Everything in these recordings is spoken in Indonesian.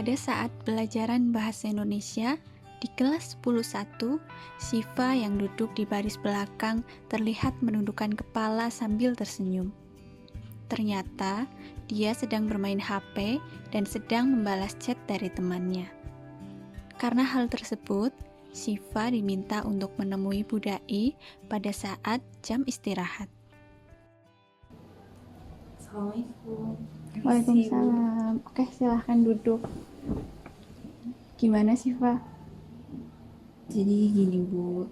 Pada saat pelajaran bahasa Indonesia, di kelas 10.1, Syifa yang duduk di baris belakang terlihat menundukkan kepala sambil tersenyum. Ternyata, dia sedang bermain HP dan sedang membalas chat dari temannya. Karena hal tersebut, Syifa diminta untuk menemui Budai pada saat jam istirahat. Assalamualaikum. Waalaikumsalam. Oke, silahkan duduk. Gimana Syifa? Jadi gini Bu,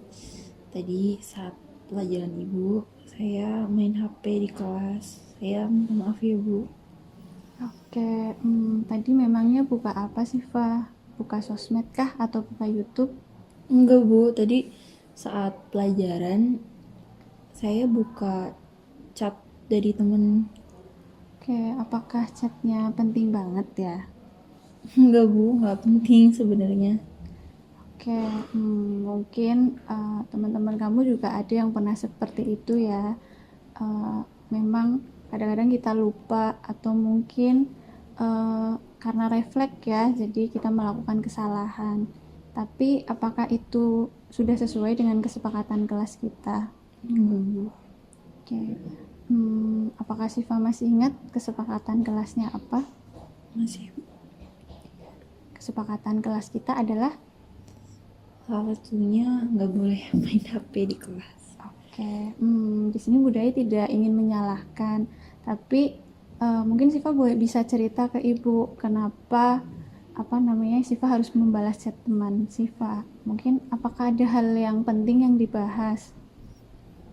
tadi saat pelajaran Ibu, saya main HP di kelas. Saya minta maaf ya Bu. Oke, tadi memangnya buka apa Syifa? Buka sosmed kah atau buka YouTube? Enggak Bu, tadi saat pelajaran saya buka chat dari temen. Oke, apakah chatnya penting banget ya? Enggak Bu, nggak penting sebenarnya. Oke, mungkin teman-teman kamu juga ada yang pernah seperti itu ya. Memang kadang-kadang kita lupa atau mungkin karena refleks ya, jadi kita melakukan kesalahan. Tapi apakah itu sudah sesuai dengan kesepakatan kelas kita? Enggak Bu. Oke, apakah Syifa masih ingat kesepakatan kelasnya apa? Masih Bu. Kesepakatan kelas kita adalah Salah satunya nggak boleh main HP di kelas. Oke, di sini Budaya tidak ingin menyalahkan, tapi mungkin Syifa bisa cerita ke Ibu kenapa Syifa harus membalas chat teman Syifa. Mungkin apakah ada hal yang penting yang dibahas?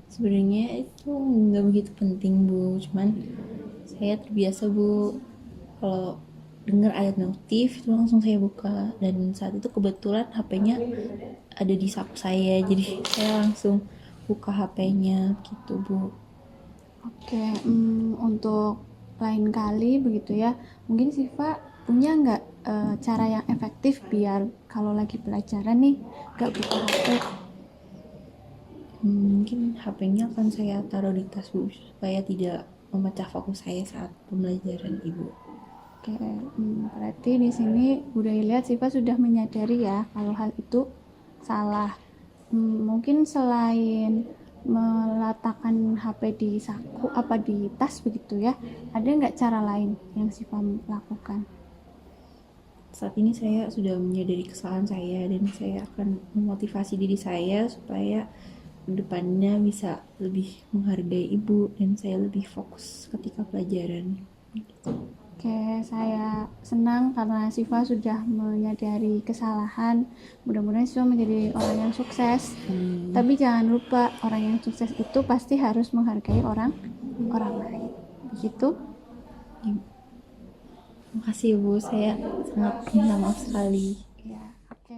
Sebenarnya itu nggak begitu penting Bu, cuman saya terbiasa Bu, kalau dengar ada notif itu langsung saya buka, dan saat itu kebetulan HP-nya ada di saku saya, jadi saya langsung buka HP-nya gitu Bu. Oke, untuk lain kali begitu ya, mungkin Syifa punya nggak cara yang efektif biar kalau lagi pelajaran nih nggak buka HP? Mungkin HP-nya akan saya taruh di tas Bu, supaya tidak memecah fokus saya saat pembelajaran Ibu. Oke, berarti di sini Budaya lihat Syifa sudah menyadari ya kalau hal itu salah. Mungkin selain meletakkan HP di saku di tas begitu ya, ada nggak cara lain yang Syifa lakukan? Saat ini saya sudah menyadari kesalahan saya, dan saya akan memotivasi diri saya supaya kedepannya bisa lebih menghargai Ibu dan saya lebih fokus ketika pelajaran. Oke, saya senang karena Syifa sudah menyadari kesalahan. Mudah-mudahan Syifa menjadi orang yang sukses. Tapi jangan lupa, orang yang sukses itu pasti harus menghargai orang lain. Begitu? Terima kasih Bu, saya sangat minta maaf sekali. Ya, oke.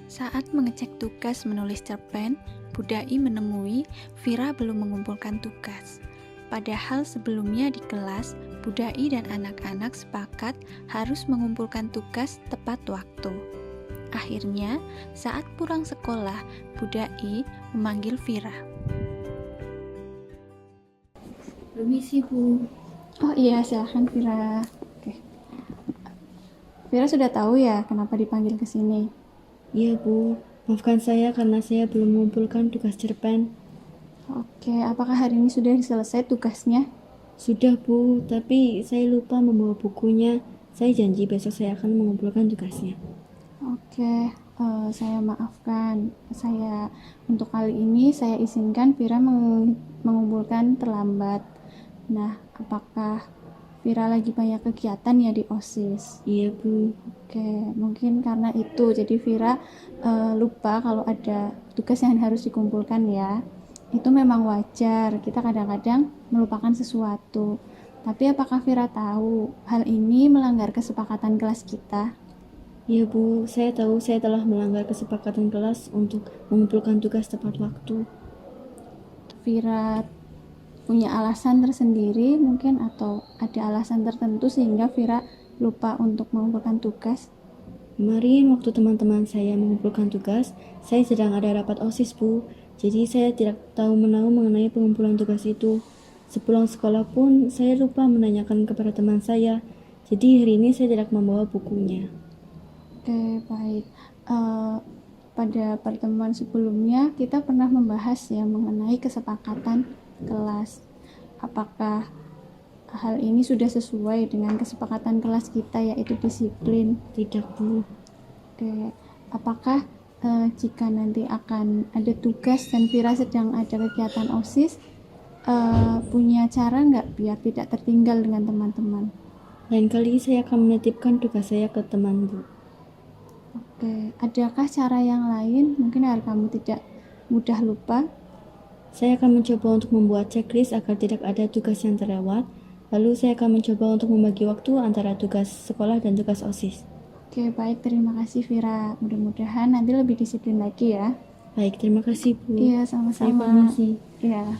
Saat mengecek tugas menulis cerpen, Budai menemui Vira belum mengumpulkan tugas. Padahal sebelumnya di kelas, Budai dan anak-anak sepakat harus mengumpulkan tugas tepat waktu. Akhirnya, saat pulang sekolah, Budai memanggil Vira. Permisi Bu. Oh iya, silahkan Vira. Oke. Vira sudah tahu ya kenapa dipanggil ke sini? Iya Bu, maafkan saya karena saya belum mengumpulkan tugas cerpen. Oke, apakah hari ini sudah selesai tugasnya? Sudah Bu, tapi saya lupa membawa bukunya. Saya janji besok saya akan mengumpulkan tugasnya. Oke, saya maafkan. Untuk kali ini saya izinkan Vira mengumpulkan terlambat. Nah, apakah Vira lagi banyak kegiatan ya di OSIS? Iya Bu. Oke, mungkin karena itu jadi Vira lupa kalau ada tugas yang harus dikumpulkan ya. Itu memang wajar, kita kadang-kadang melupakan sesuatu. Tapi apakah Vira tahu hal ini melanggar kesepakatan kelas kita? Iya Bu, saya tahu saya telah melanggar kesepakatan kelas untuk mengumpulkan tugas tepat waktu. Vira punya alasan tersendiri mungkin, atau ada alasan tertentu sehingga Vira lupa untuk mengumpulkan tugas? Kemarin waktu teman-teman saya mengumpulkan tugas, saya sedang ada rapat OSIS Bu. Jadi saya tidak tahu menahu mengenai pengumpulan tugas itu. Sepulang sekolah pun saya lupa menanyakan kepada teman saya. Jadi hari ini saya tidak membawa bukunya. Oke, baik. Pada pertemuan sebelumnya kita pernah membahas ya mengenai kesepakatan kelas. Apakah hal ini sudah sesuai dengan kesepakatan kelas kita, yaitu disiplin? Tidak, Bu. Oke, apakah jika nanti akan ada tugas dan Vira sedang ada kegiatan OSIS, punya cara nggak biar tidak tertinggal dengan teman-teman? Lain kali saya akan menitipkan tugas saya ke teman, Bu. Oke, adakah cara yang lain mungkin agar kamu tidak mudah lupa? Saya akan mencoba untuk membuat checklist agar tidak ada tugas yang terlewat. Lalu saya akan mencoba untuk membagi waktu antara tugas sekolah dan tugas OSIS. Oke, baik, terima kasih Vira. Mudah-mudahan nanti lebih disiplin lagi ya. Baik, terima kasih, Bu. Iya, Saya sama-sama. permisi. Iya.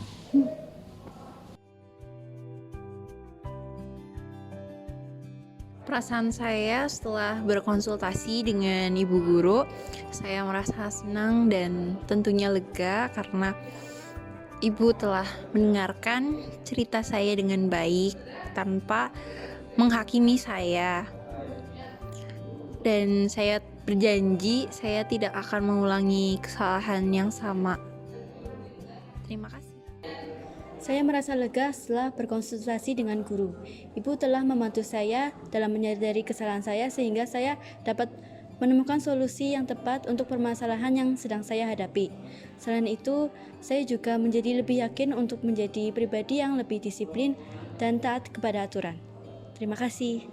Perasaan saya setelah berkonsultasi dengan ibu guru, saya merasa senang dan tentunya lega karena ibu telah mendengarkan cerita saya dengan baik tanpa menghakimi saya. Dan saya berjanji saya tidak akan mengulangi kesalahan yang sama. Terima kasih. Saya merasa lega setelah berkonsultasi dengan guru. Ibu telah membantu saya dalam menyadari kesalahan saya sehingga saya dapat menemukan solusi yang tepat untuk permasalahan yang sedang saya hadapi. Selain itu, saya juga menjadi lebih yakin untuk menjadi pribadi yang lebih disiplin dan taat kepada aturan. Terima kasih.